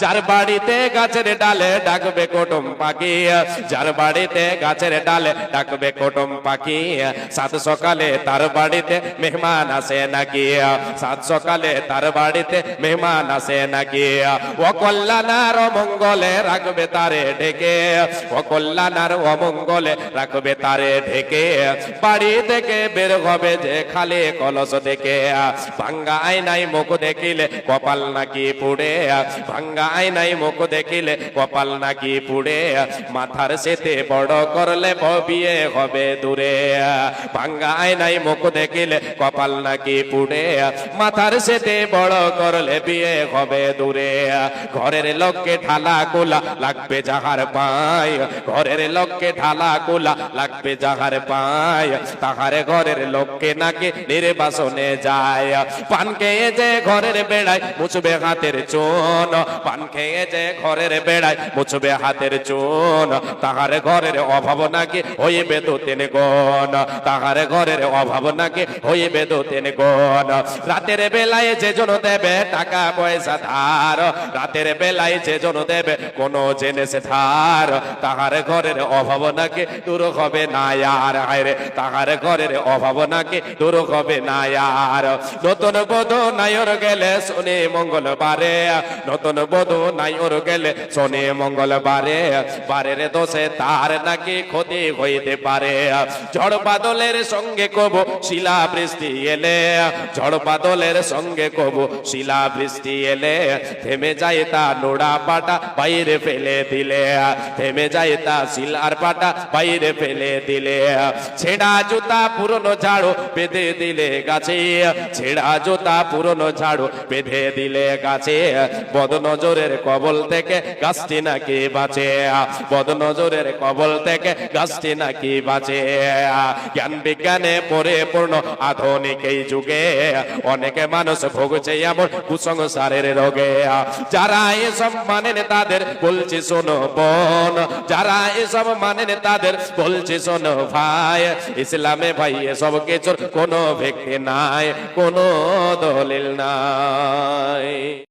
যার বাড়িতে গাছের ডালে ডাকবে কুটুম পাখি, যার বাড়িতে গাছের ডালে ডাকবে কুটুম পাখি, সাত সকালে তার বাড়িতে মেহমান আসে নাকি, সাত সকালে তার বাড়িতে মেহমান আসে নাকি। ও কল্যাণার অমঙ্গলে রাখবে তারে ঢেকে, ও কল্যাণার অমঙ্গলে রাখবে তারে ঢেকে। বাড়ি থেকে বের হবে যে খালি কলস দেখে, ভাঙ্গা আয়নায় মুখ দেখিলে কপাল নাকি পুড়ে, ভাঙ্গা আয়নায় মুখ দেখিলে কপাল নাকি পুড়ে। মাথার সেতে বড় করলে বিয়ে হবে দূরে, ভাঙ্গা আয়নায় মুখ দেখিলে কপাল নাকি পুড়ে। মাথার সেতে বড় করলে বিয়ে হবে দূরে। ঘরের লোককে ঢালা কোলা লাগবে যাহার পায়, ঘরের লোককে ঢালা কোলা লাগবে যাহার পায়, তাহার ঘরের লোককে নাকি নির্বাসনে যায়। পান খেয়ে যে ঘরের বেড়ায় মুছবে হাতের চুন, পান খেয়ে যে ঘরের বেড়ায় মুছবে হাতের চুন, তাহার ঘরের অভাব নাকি হইবে দু তিন গুণ, তাহার ঘরের অভাব নাকি হইবে দু তিন গুণ। রাতের বেলায় যে জন দেবে টাকা পয়সা ধার, রাতের বেলায় যে জন দেবে কোন জিনিস ধার, তাহার ঘরের অভাব নাকি দূর হবে না আর, হায়রে তাহার ঘরের অভাব নাকি দূর হবে না আর। নতুন বধূ নাইর গেলে শনি মঙ্গলবারে, নতুন বধূ নাইর গেলে শনি মঙ্গলবারে, বারের দোষে তার নাকি ক্ষতি হইতে পারে। ঝড় বাদলের সঙ্গে কবু শিলা বৃষ্টি এলে, ঝড় বাদলের সঙ্গে কবু শিলা বৃষ্টি এলে, থেমে যায় তা নোড়া পাটা বাইরে ফেলে দিলে, থেমে যায় তা শিলার পাটা বাইরে ফেলে দিলে। ছেঁড়া জুতা পুরনো ঝাড়ু বেঁধে দিলে গাছে, ছেঁড়া জুতা পুরনো ঝাড়ু বেঁধে দিলে গাছে। বদনজরের কবল থেকে গাছটি নাকি বাঁচে, বদনজরের কবল থেকে গাছটি নাকি বাঁচে। জ্ঞান বিজ্ঞানে পরিপূর্ণ আধুনিক এই যুগে অনেকে মানুষ ভুগছে এমন কুসংস্কারের রোগে। যারা এসব মানেন তাদের বলছি শোনো বোন, যারা এসব মানেন তাদের বলছি শোনো ভাই, ইসলামে ভাই এসব কিছুর কোনো ভিত্তি নাই, কোনো দলিল নাই।